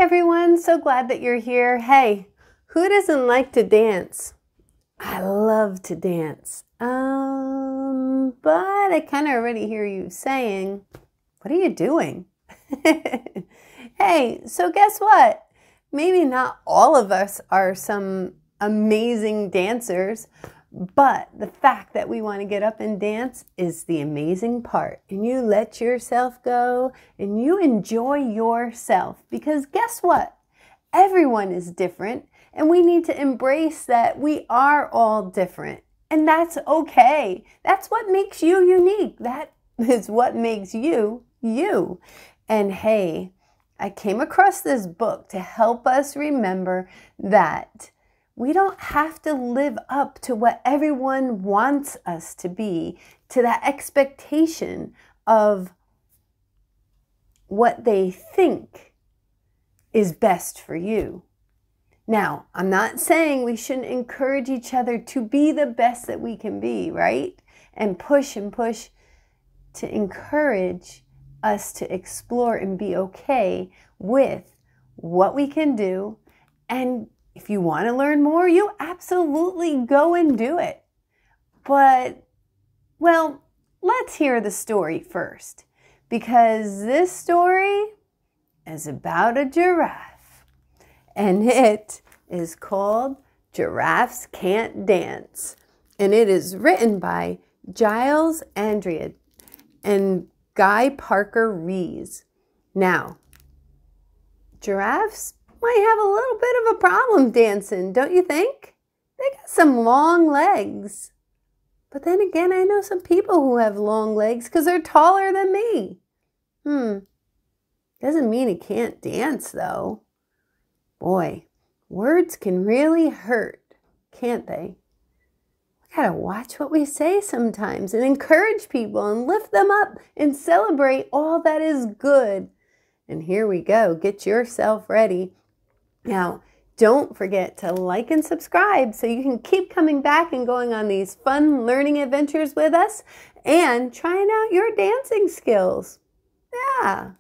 everyone, so glad that you're here. Hey, who doesn't like to dance? I love to dance. But I kind of already hear you saying, what are you doing? Hey, so guess what? Maybe not all of us are some amazing dancers, but the fact that we want to get up and dance is the amazing part. And you let yourself go and you enjoy yourself, because guess what? Everyone is different, and we need to embrace that we are all different. And that's okay. That's what makes you unique. That is what makes you, you. And hey, I came across this book to help us remember that we don't have to live up to what everyone wants us to be, to that expectation of what they think is best for you. Now, I'm not saying we shouldn't encourage each other to be the best that we can be, right? And push to encourage us to explore and be okay with what we can do. And if you want to learn more, you absolutely go and do it. But, well, let's hear the story first, because this story is about a giraffe, and it is called Giraffes Can't Dance, and it is written by Giles, Andreae, and Guy Parker Rees. Now, giraffes might have a little bit of a problem dancing, don't you think? They got some long legs. But then again, I know some people who have long legs because they're taller than me. Doesn't mean he can't dance, though. Boy, words can really hurt, can't they? We gotta watch what we say sometimes and encourage people and lift them up and celebrate all that is good. And here we go. Get yourself ready. Now, don't forget to like and subscribe so you can keep coming back and going on these fun learning adventures with us and trying out your dancing skills. Yeah.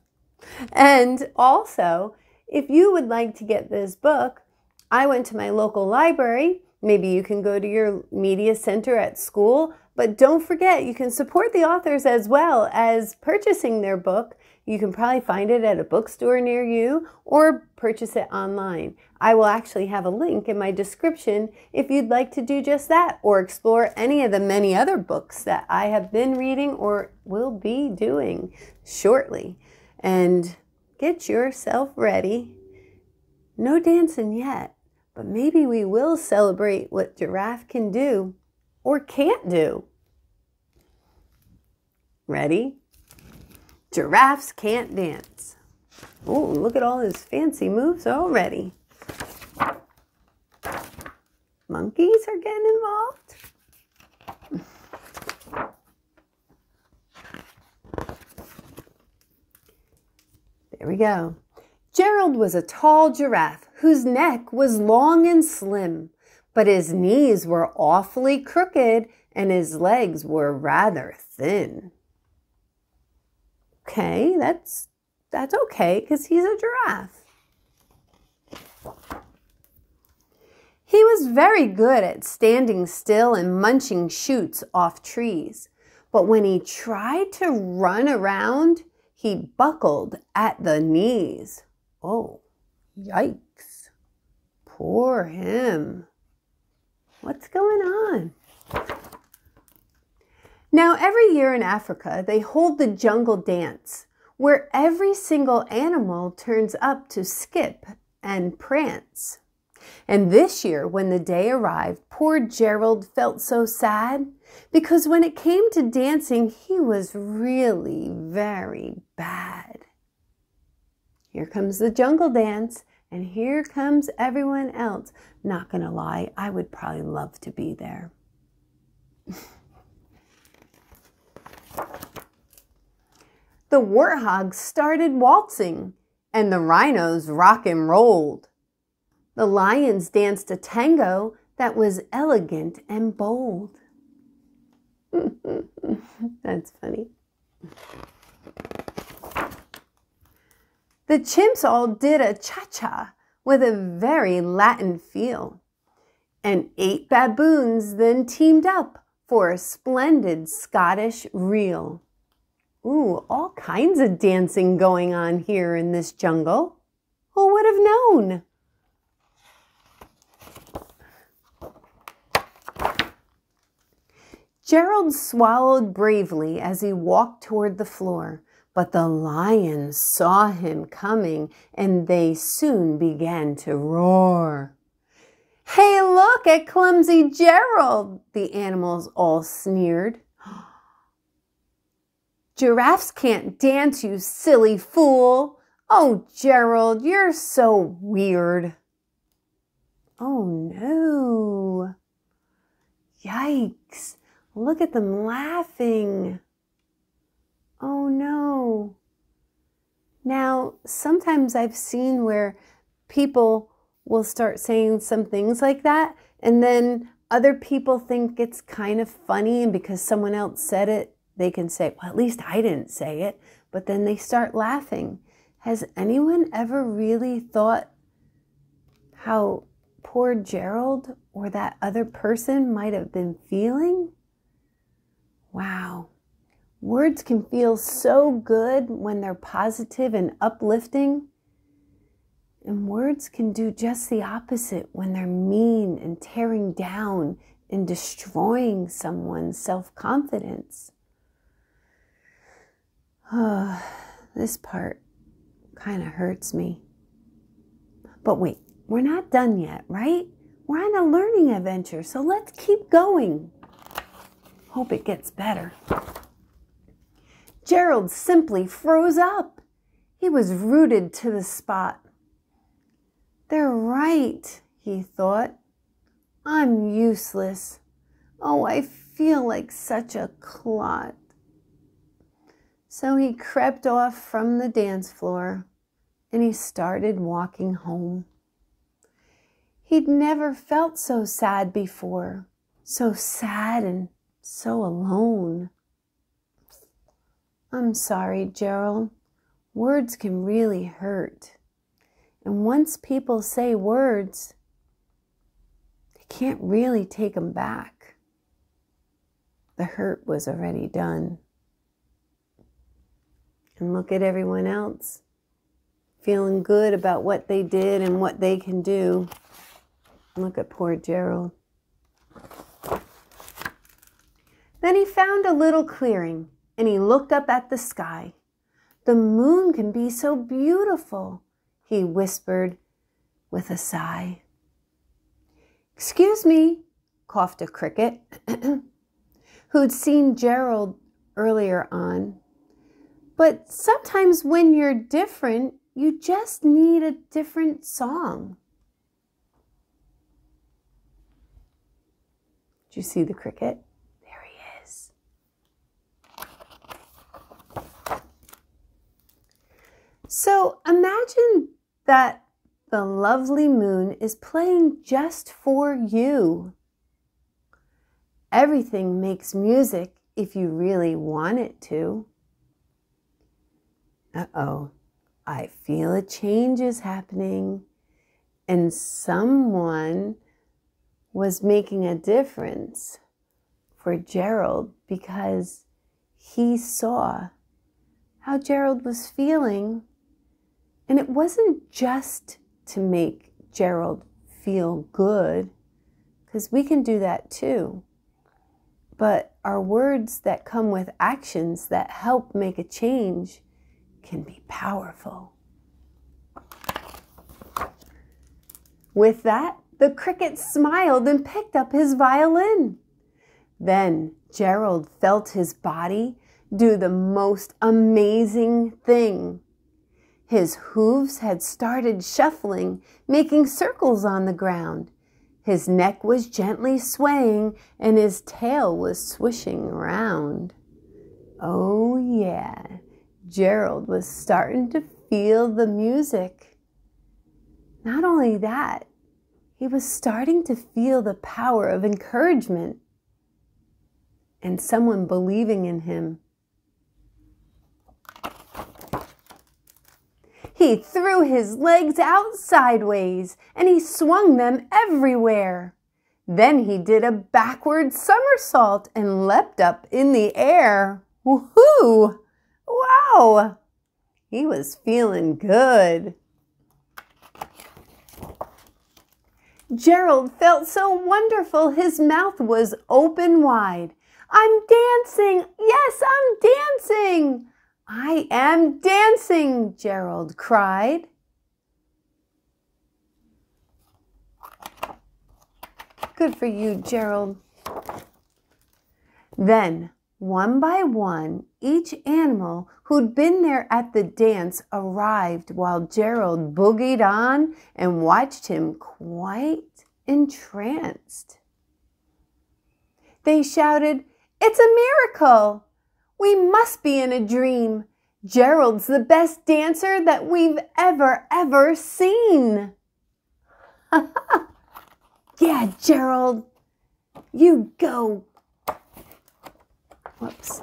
And also, if you would like to get this book, I went to my local library. Maybe you can go to your media center at school, but don't forget, you can support the authors as well as purchasing their book. You can probably find it at a bookstore near you or purchase it online. I will actually have a link in my description if you'd like to do just that, or explore any of the many other books that I have been reading or will be doing shortly. And get yourself ready. No dancing yet, but maybe we will celebrate what Giraffe can do or can't do. Ready? Giraffes can't dance. Oh, look at all his fancy moves already. Monkeys are getting involved. There we go. Gerald was a tall giraffe whose neck was long and slim, but his knees were awfully crooked and his legs were rather thin. Okay, that's okay because he's a giraffe. He was very good at standing still and munching shoots off trees, but when he tried to run around, he buckled at the knees. Oh, yikes. Poor him. What's going on? Now, every year in Africa, they hold the jungle dance, where every single animal turns up to skip and prance. And this year, when the day arrived, poor Gerald felt so sad, because when it came to dancing, he was really very bad. Here comes the jungle dance, and here comes everyone else. Not gonna lie, I would probably love to be there. The warthogs started waltzing, and the rhinos rock and rolled. The lions danced a tango that was elegant and bold. That's funny. The chimps all did a cha-cha with a very Latin feel, and 8 baboons then teamed up for a splendid Scottish reel. Ooh, all kinds of dancing going on here in this jungle. Who would have known? Gerald swallowed bravely as he walked toward the floor, but the lions saw him coming and they soon began to roar. "Hey, look at clumsy Gerald," the animals all sneered. "Giraffes can't dance, you silly fool. Oh, Gerald, you're so weird." Oh no. Yikes. Look at them laughing. Oh no. Now, sometimes I've seen where people will start saying some things like that, and then other people think it's kind of funny, and because someone else said it, they can say, well, at least I didn't say it, but then they start laughing. Has anyone ever really thought how poor Gerald or that other person might have been feeling? Wow. Words can feel so good when they're positive and uplifting, and words can do just the opposite when they're mean and tearing down and destroying someone's self-confidence. This part kind of hurts me. But wait, we're not done yet, right? We're on a learning adventure, so let's keep going. Hope it gets better. Gerald simply froze up. He was rooted to the spot. "They're right," he thought. "I'm useless. Oh, I feel like such a clot." So he crept off from the dance floor and he started walking home. He'd never felt so sad before, so sad and so alone. I'm sorry, Gerald. Words can really hurt. And once people say words, they can't really take them back. The hurt was already done. And look at everyone else, feeling good about what they did and what they can do. Look at poor Gerald. Then he found a little clearing and he looked up at the sky. "The moon can be so beautiful," he whispered with a sigh. "Excuse me," coughed a cricket, who'd seen Gerald earlier on. "But sometimes when you're different, you just need a different song." Did you see the cricket? There he is. So imagine that the lovely moon is playing just for you. Everything makes music if you really want it to. Uh-oh, I feel a change is happening, and someone was making a difference for Gerald because he saw how Gerald was feeling, and it wasn't just to make Gerald feel good, because we can do that too. But our words that come with actions that help make a change can be powerful. With that, the cricket smiled and picked up his violin. Then Gerald felt his body do the most amazing thing. His hooves had started shuffling, making circles on the ground. His neck was gently swaying and his tail was swishing around. Oh yeah, Gerald was starting to feel the music. Not only that, he was starting to feel the power of encouragement and someone believing in him. He threw his legs out sideways and he swung them everywhere. Then he did a backward somersault and leapt up in the air. Woohoo! Wow! He was feeling good. Gerald felt so wonderful his mouth was open wide. I'm dancing! Yes, I'm dancing! I am dancing, Gerald cried. Good for you, Gerald. Then, one by one, each animal who'd been there at the dance arrived while Gerald boogied on and watched him quite entranced. They shouted, "It's a miracle! We must be in a dream. Gerald's the best dancer that we've ever seen." Yeah, Gerald, you go. Whoops.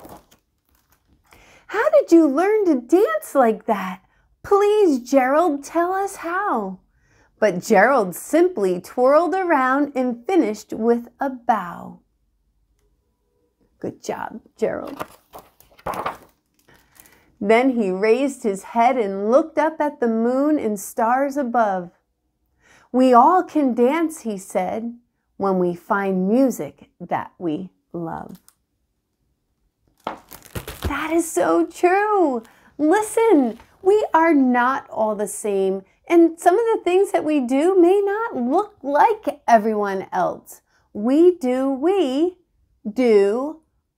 How did you learn to dance like that? Please, Gerald, tell us how. But Gerald simply twirled around and finished with a bow. Good job, Gerald. Then he raised his head and looked up at the moon and stars above. We all can dance, he said, when we find music that we love. That is so true. Listen, we are not all the same, and some of the things that we do may not look like everyone else. We do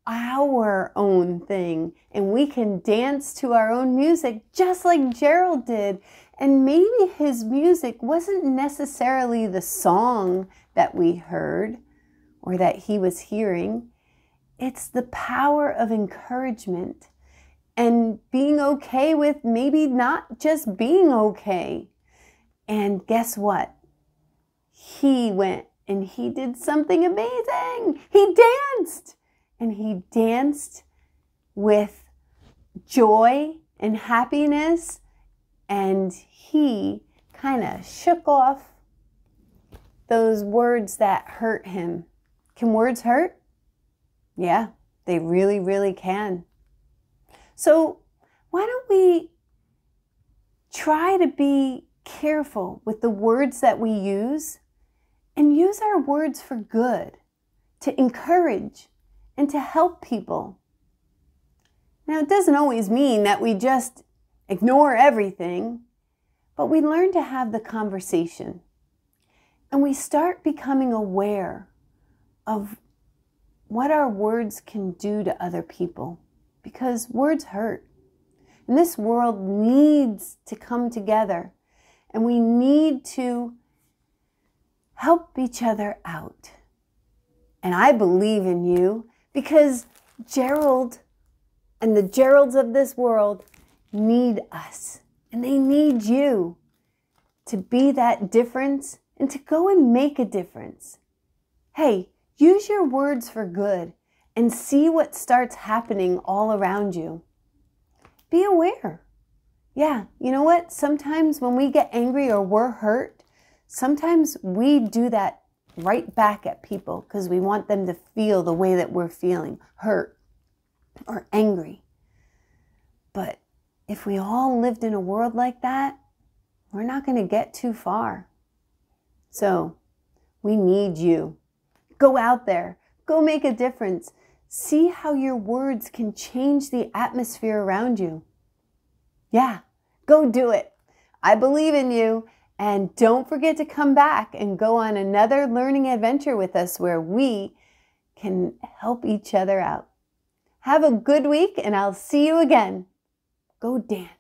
our own thing, and we can dance to our own music just like Gerald did. And maybe his music wasn't necessarily the song that we heard or that he was hearing. It's the power of encouragement and being okay with maybe not just being okay. And guess what? He went and he did something amazing. He danced, and he danced with joy and happiness, and he kind of shook off those words that hurt him. Can words hurt? Yeah, they really, really can. So why don't we try to be careful with the words that we use and use our words for good, to encourage and to help people. Now, it doesn't always mean that we just ignore everything, but we learn to have the conversation and we start becoming aware of what our words can do to other people, because words hurt. And this world needs to come together, and we need to help each other out. And I believe in you, because Gerald and the Geralds of this world need us, and they need you to be that difference and to go and make a difference. Hey, use your words for good and see what starts happening all around you. Be aware. Yeah, you know what? Sometimes when we get angry or we're hurt, sometimes we do that right back at people because we want them to feel the way that we're feeling, hurt or angry. But if we all lived in a world like that, we're not going to get too far. So we need you. Go out there. Go make a difference. See how your words can change the atmosphere around you. Yeah, go do it. I believe in you. And don't forget to come back and go on another learning adventure with us where we can help each other out. Have a good week, and I'll see you again. Go dance.